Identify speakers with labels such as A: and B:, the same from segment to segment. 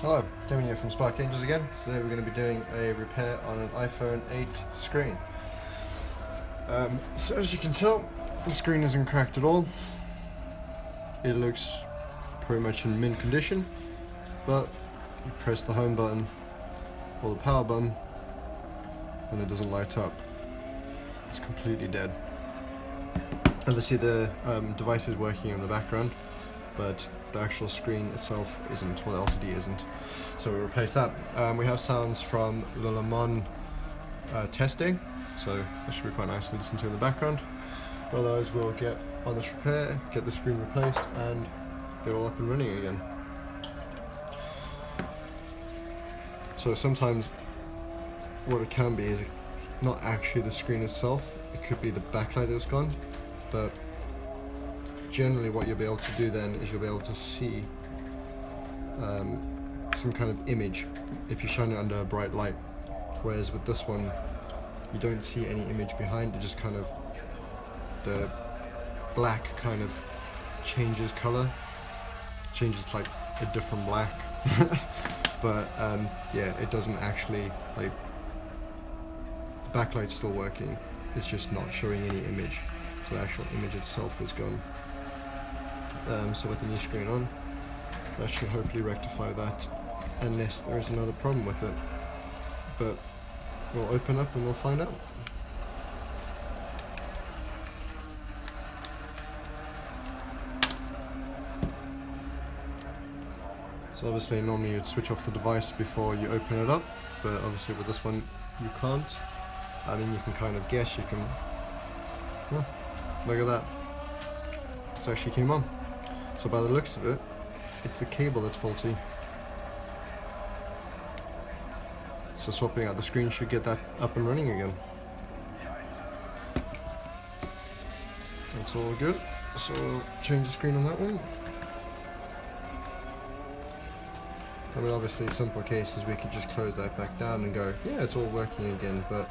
A: Hello, Kevin here from Spark Angels again. Today we're going to be doing a repair on an iPhone 8 screen. So as you can tell, the screen isn't cracked at all. It looks pretty much in mint condition, but you press the home button or the power button and it doesn't light up. It's completely dead. Obviously the device is working in the background, but the actual screen itself isn't, well, the LCD isn't. So we replace that. We have sounds from the Le Mans testing, so that should be quite nice to listen to in the background. Otherwise we'll get on this repair, get the screen replaced and get all up and running again. So sometimes what it can be is not actually the screen itself, it could be the backlight that's gone, but generally what you'll be able to do then is you'll be able to see some kind of image if you shine it under a bright light, whereas with this one you don't see any image behind it, just kind of the black kind of changes color, changes like a different black but yeah, it doesn't actually, like, the backlight's still working, it's just not showing any image, so the actual image itself is gone. So with the new screen on, that should hopefully rectify that, unless there is another problem with it. But we'll open up and we'll find out. So obviously normally you'd switch off the device before you open it up, but obviously with this one you can't. I mean, you can kind of guess, you can, oh, look at that, it actually came on. So by the looks of it, it's the cable that's faulty. So swapping out the screen should get that up and running again. That's all good. So we'll change the screen on that one. I mean, obviously simple cases we could just close that back down and go, yeah, it's all working again, but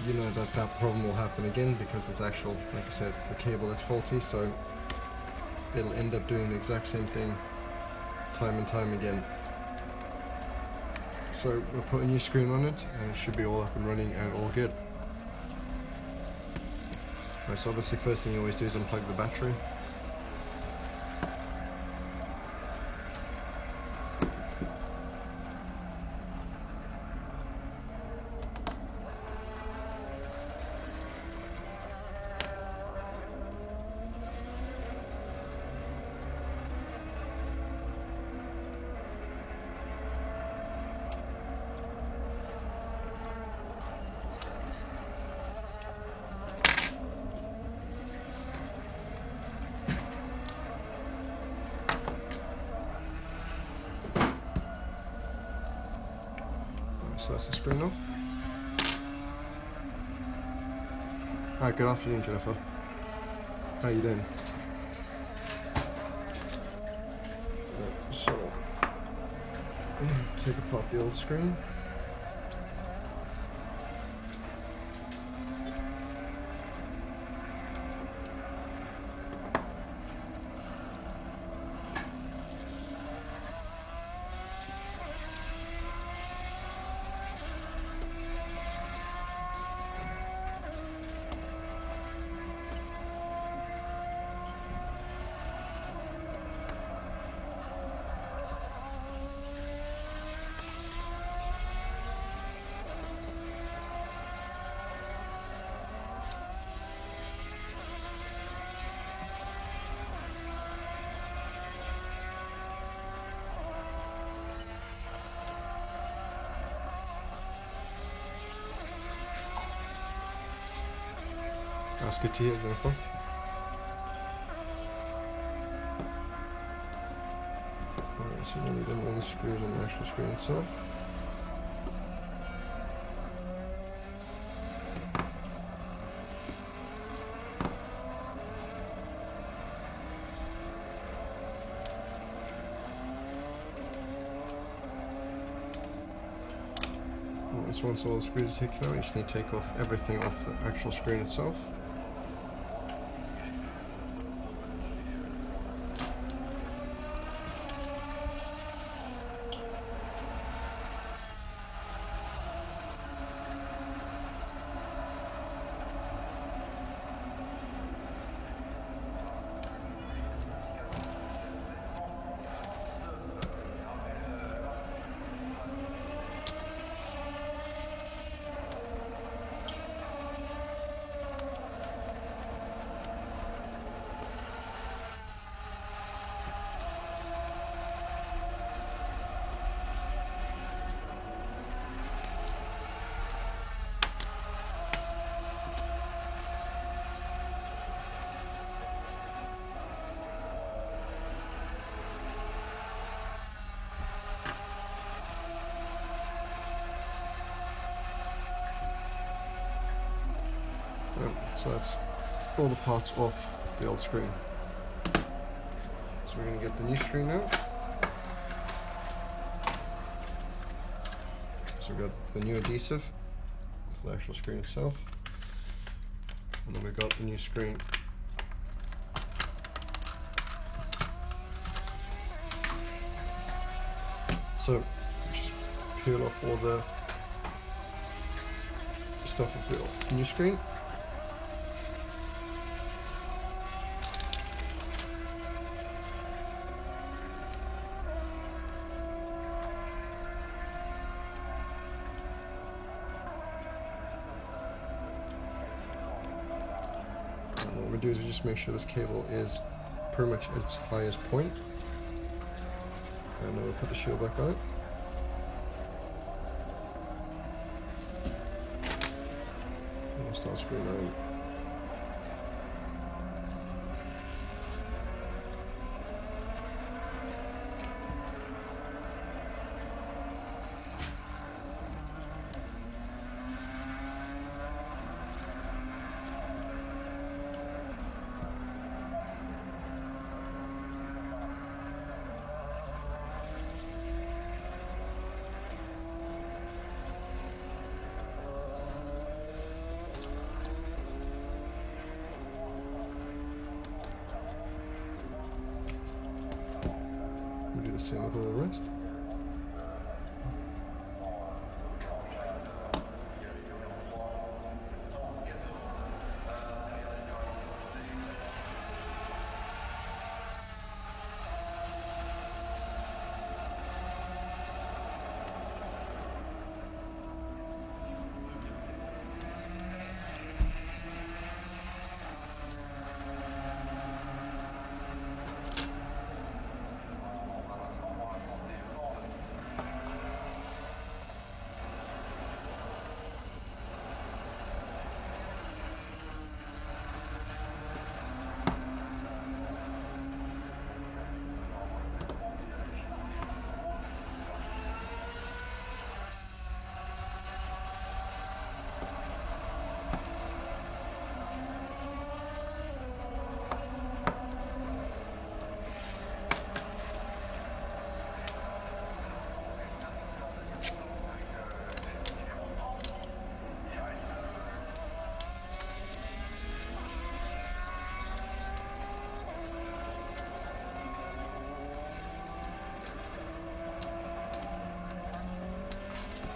A: you know that that problem will happen again because it's actual, like I said, it's the cable that's faulty, so it'll end up doing the exact same thing time and time again. So we'll put a new screen on it and it should be all up and running and all good. Right, so obviously first thing you always do is unplug the battery. So that's the screen off. Hi, good afternoon, Jennifer. How you doing? So, take apart the old screen. That's good to hear, Jennifer. Alright, so now we've done all the screws on the actual screen itself. So once all the screws are taken out, you just need to take off everything off the actual screen itself. So that's all the parts off the old screen. So we're going to get the new screen now. So we've got the new adhesive for the actual screen itself, and then we've got the new screen. So just peel off all the stuff of the new screen. And what we do is we just make sure this cable is pretty much at its highest point. And then we'll put the shield back on it. And we'll start screwing that in. We'll do the same with all the rest.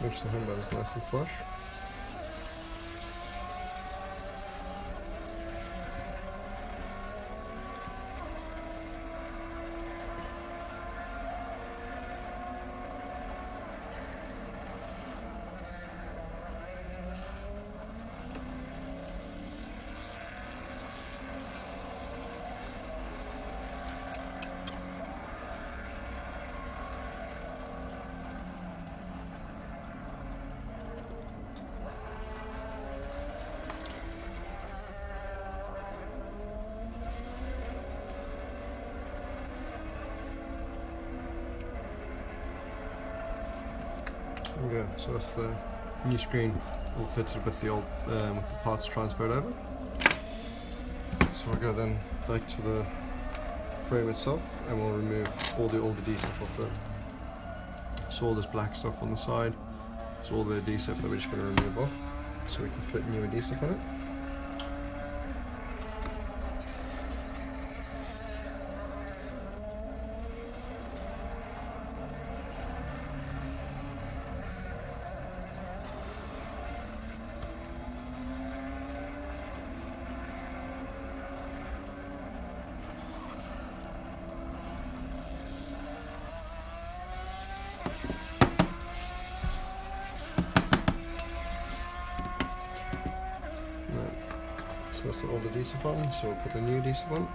A: Make sure the handbag is nice and flush. There we go. So that's the new screen all fitted with the old with the parts transferred over. So we'll go then back to the frame itself and we'll remove all the old adhesive off it. So all this black stuff on the side is all the adhesive that we're just going to remove off so we can fit new adhesive on it. So that's the old adhesive on, so we'll put the new adhesive on.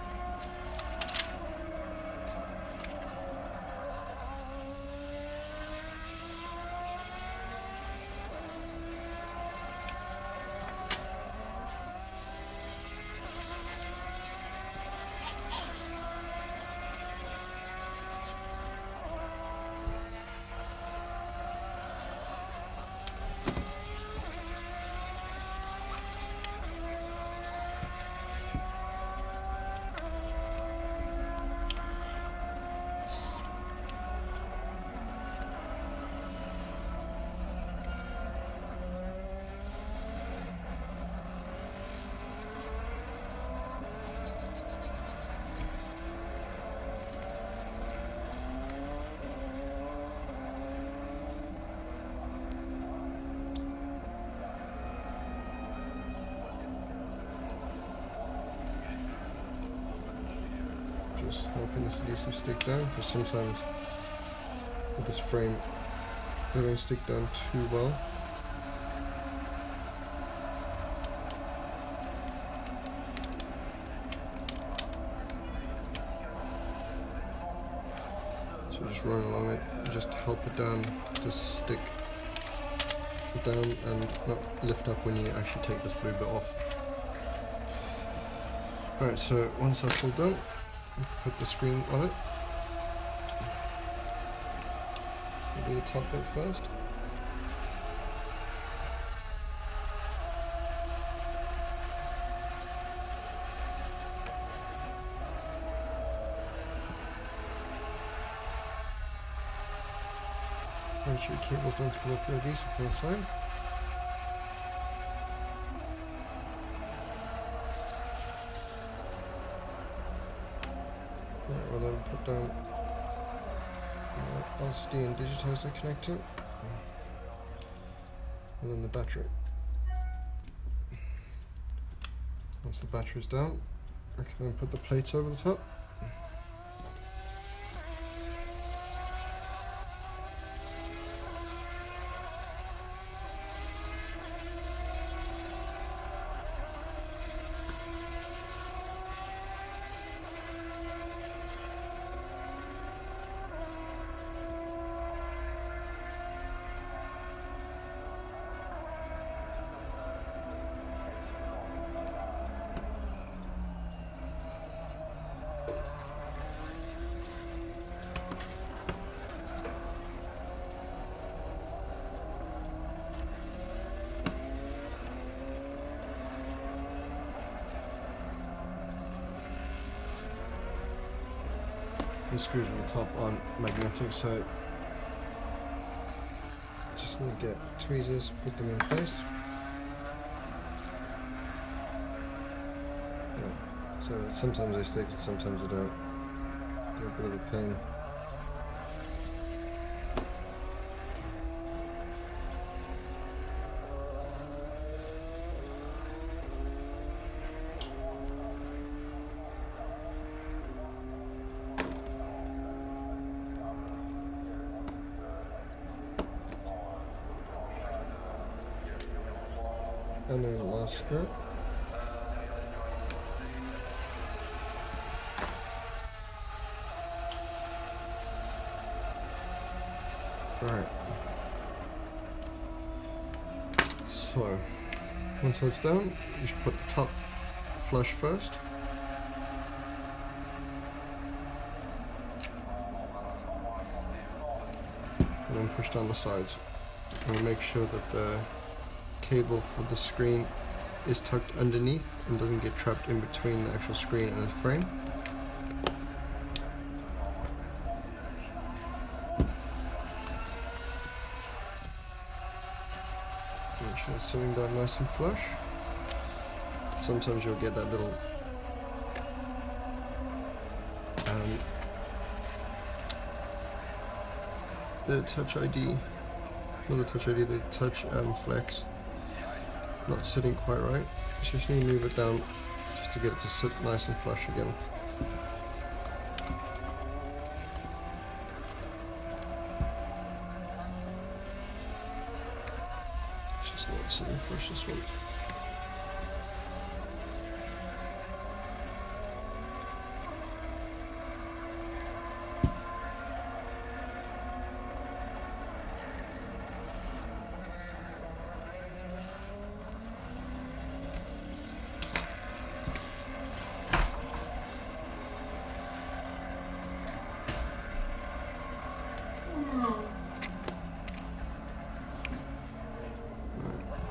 A: just helping this adhesive stick down, because sometimes with this frame it won't stick down too well. So just run along it, just help it down, just stick down and not lift up when you actually take this blue bit off. Alright, so once that's all done, put the screen on it. So do the top bit first. Make sure your cables don't fall off the adhesive from the side. Right, we'll then put down the LCD and digitizer connector, and then the battery. Once the battery's down, I can then put the plates over the top. The screws on the top aren't magnetic, so just need to get tweezers, put them in place. Yeah. So sometimes they stick, sometimes they don't. They're a bit of a pain. And then the last skirt. Alright. So, once that's done, you should put the top flush first. And then push down the sides. And make sure that the cable for the screen is tucked underneath and doesn't get trapped in between the actual screen and the frame. Make sure it's sitting down nice and flush. Sometimes you'll get that little the Touch ID, not the Touch ID, the Touch Flex not sitting quite right. You just need to move it down just to get it to sit nice and flush again. It's just not sitting flush, this one.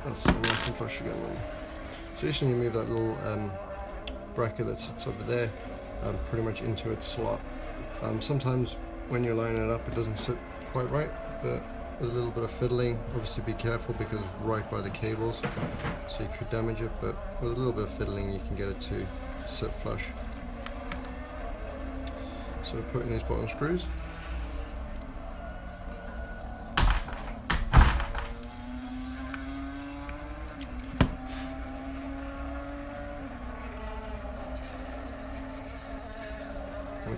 A: That's nice and flush again then. So you just need to move that little bracket that sits over there pretty much into its slot. Sometimes when you're lining it up it doesn't sit quite right, but with a little bit of fiddling, obviously be careful because it's right by the cables, so you could damage it, but with a little bit of fiddling you can get it to sit flush. So we're putting these bottom screws.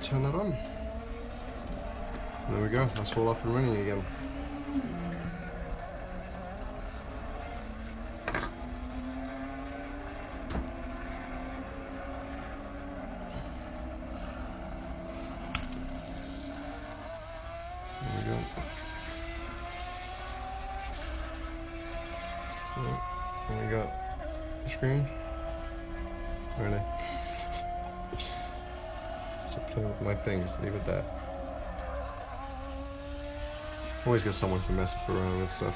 A: turn that on. And there we go, that's all up and running again. There we go. And we got the screen. Really? So playing with my things, leave it there. Always get someone to mess up around with stuff.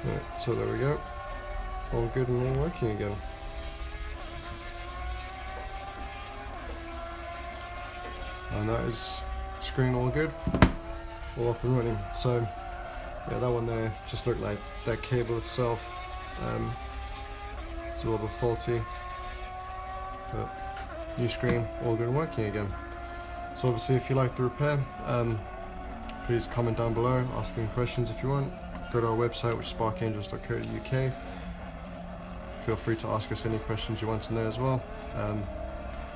A: Right, so there we go. All good and all working again. And that is screen all good. All up and running. So yeah, that one there just looked like that cable itself. It's a little bit faulty. But new screen, all good and working again. So obviously if you like the repair, please comment down below, ask any questions if you want. Go to our website, which is sparkangels.co.uk. Feel free to ask us any questions you want in there as well.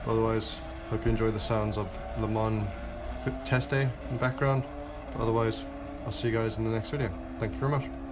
A: Otherwise, hope you enjoy the sounds of Le Mans test day in the background. Otherwise, I'll see you guys in the next video. Thank you very much.